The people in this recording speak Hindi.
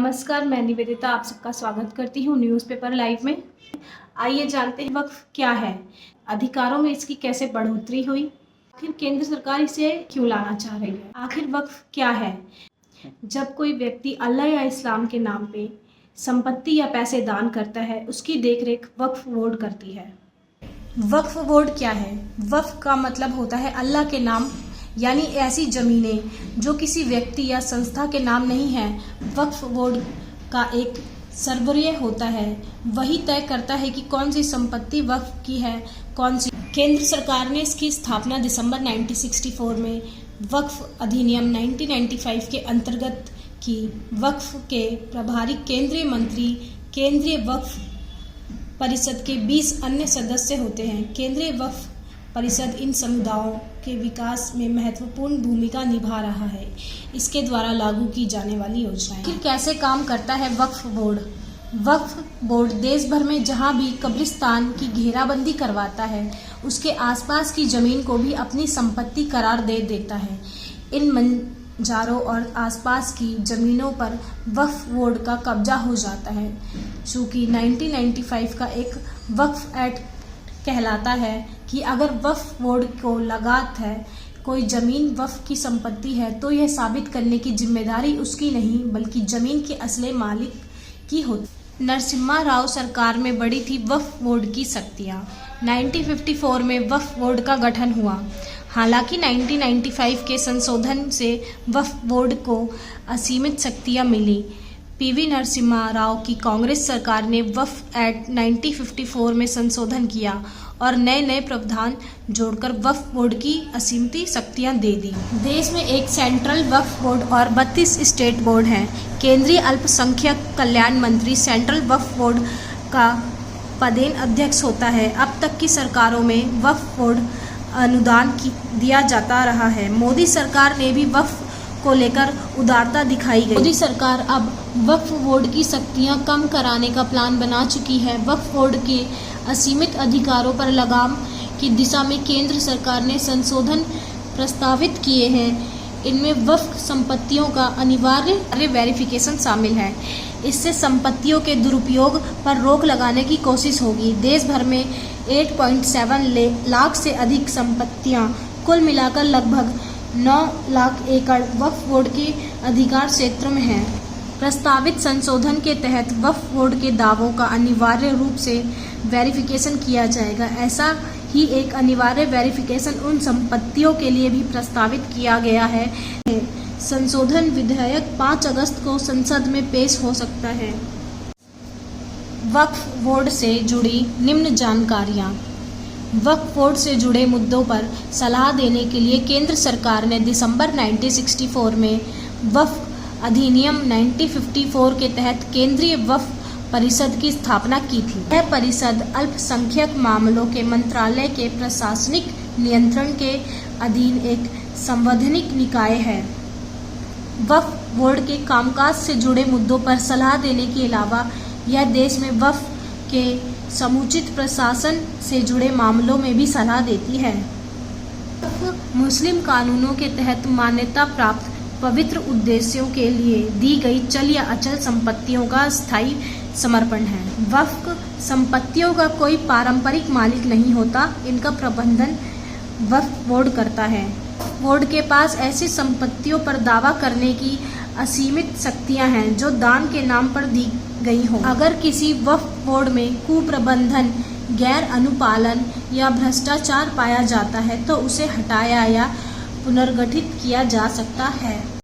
नमस्कार, मैं निवेदिता आप सबका स्वागत करती हूँ न्यूज़पेपर लाइव में। आइए जानते हैं वक्फ क्या है, अधिकारों में इसकी कैसे बढ़ोतरी हुई, आखिर केंद्र सरकार इसे क्यों लाना चाह रही है। आखिर वक्फ क्या है? जब कोई व्यक्ति अल्लाह या इस्लाम के नाम पे संपत्ति या पैसे दान करता है, उसकी देखरेख वक्फ बोर्ड करती है। वक्फ बोर्ड क्या है? वक्फ का मतलब होता है अल्लाह के नाम, यानी ऐसी ज़मीनें जो किसी व्यक्ति या संस्था के नाम नहीं है। वक्फ बोर्ड का एक सरबराह होता है, वही तय करता है कि कौन सी संपत्ति वक्फ की है, कौन सी। केंद्र सरकार ने इसकी स्थापना दिसंबर 1964 में वक्फ अधिनियम 1995 के अंतर्गत की। वक्फ के प्रभारी केंद्रीय मंत्री केंद्रीय वक्फ परिषद के 20 अन्य सदस्य होते हैं। केंद्रीय वक्फ परिषद इन समुदायों के विकास में महत्वपूर्ण भूमिका निभा रहा है। इसके द्वारा लागू की जाने वाली योजनाएं। फिर कैसे काम करता है वक्फ बोर्ड? वक्फ बोर्ड देश भर में जहां भी कब्रिस्तान की घेराबंदी करवाता है, उसके आसपास की जमीन को भी अपनी संपत्ति करार दे देता है। इन मजारों और आसपास की जमीनों पर वक्फ बोर्ड का कब्जा हो जाता है। चूँकि 1995 का एक वक्फ एक्ट कहलाता है कि अगर वक्फ बोर्ड को लगात है कोई ज़मीन वक्फ की संपत्ति है, तो यह साबित करने की जिम्मेदारी उसकी नहीं बल्कि ज़मीन के असली मालिक की होती। नरसिम्हा राव सरकार में बढ़ी थी वक्फ बोर्ड की शक्तियाँ। 1954 में वक्फ बोर्ड का गठन हुआ। हालांकि 1995 के संशोधन से वक्फ बोर्ड को असीमित शक्तियाँ मिली। पीवी नरसिम्हा राव की कांग्रेस सरकार ने वक्फ एक्ट 1954 में संशोधन किया और नए नए प्रावधान जोड़कर वक्फ बोर्ड की असीमित शक्तियां दे दी। देश में एक सेंट्रल वक्फ बोर्ड और 32 स्टेट बोर्ड हैं। केंद्रीय अल्पसंख्यक कल्याण मंत्री सेंट्रल वक्फ बोर्ड का पदेन अध्यक्ष होता है। अब तक की सरकारों में वक्फ बोर्ड अनुदान दिया जाता रहा है। मोदी सरकार ने भी वक्फ को लेकर उदारता दिखाई गई। मोदी सरकार अब वक्फ बोर्ड की शक्तियां कम कराने का प्लान बना चुकी है। वक्फ बोर्ड के असीमित अधिकारों पर लगाम की दिशा में केंद्र सरकार ने संशोधन प्रस्तावित किए हैं। इनमें वक्फ संपत्तियों का अनिवार्य वेरिफिकेशन शामिल है। इससे संपत्तियों के दुरुपयोग पर रोक लगाने की कोशिश होगी। देश भर में 8.7 लाख से अधिक संपत्तियां, कुल मिलाकर लगभग 9 लाख एकड़ वक्फ बोर्ड के अधिकार क्षेत्र में हैं। प्रस्तावित संशोधन के तहत वक्फ बोर्ड के दावों का अनिवार्य रूप से वेरिफिकेशन किया जाएगा। ऐसा ही एक अनिवार्य वेरिफिकेशन उन संपत्तियों के लिए भी प्रस्तावित किया गया है। संशोधन विधेयक 5 अगस्त को संसद में पेश हो सकता है। वक्फ बोर्ड से जुड़ी निम्न जानकारियाँ। वक्फ बोर्ड से जुड़े मुद्दों पर सलाह देने के लिए केंद्र सरकार ने दिसंबर 1964 में वक्फ अधिनियम 1954 के तहत केंद्रीय वक्फ परिषद की स्थापना की थी। यह परिषद अल्पसंख्यक मामलों के मंत्रालय के प्रशासनिक नियंत्रण के अधीन एक संवैधानिक निकाय है। वक्फ बोर्ड के कामकाज से जुड़े मुद्दों पर सलाह देने के अलावा यह देश में वक्फ के समुचित प्रशासन से जुड़े मामलों में भी सलाह देती है। मुस्लिम कानूनों के तहत मान्यता प्राप्त पवित्र उद्देश्यों के लिए दी गई चल या अचल संपत्तियों का स्थायी समर्पण है। वक्फ संपत्तियों का कोई पारंपरिक मालिक नहीं होता, इनका प्रबंधन वक्फ बोर्ड करता है। बोर्ड के पास ऐसी संपत्तियों पर दावा करने की असीमित शक्तियां हैं जो दान के नाम पर दी गई हो। अगर किसी वक्फ बोर्ड में कुप्रबंधन, गैर अनुपालन या भ्रष्टाचार पाया जाता है तो उसे हटाया या पुनर्गठित किया जा सकता है।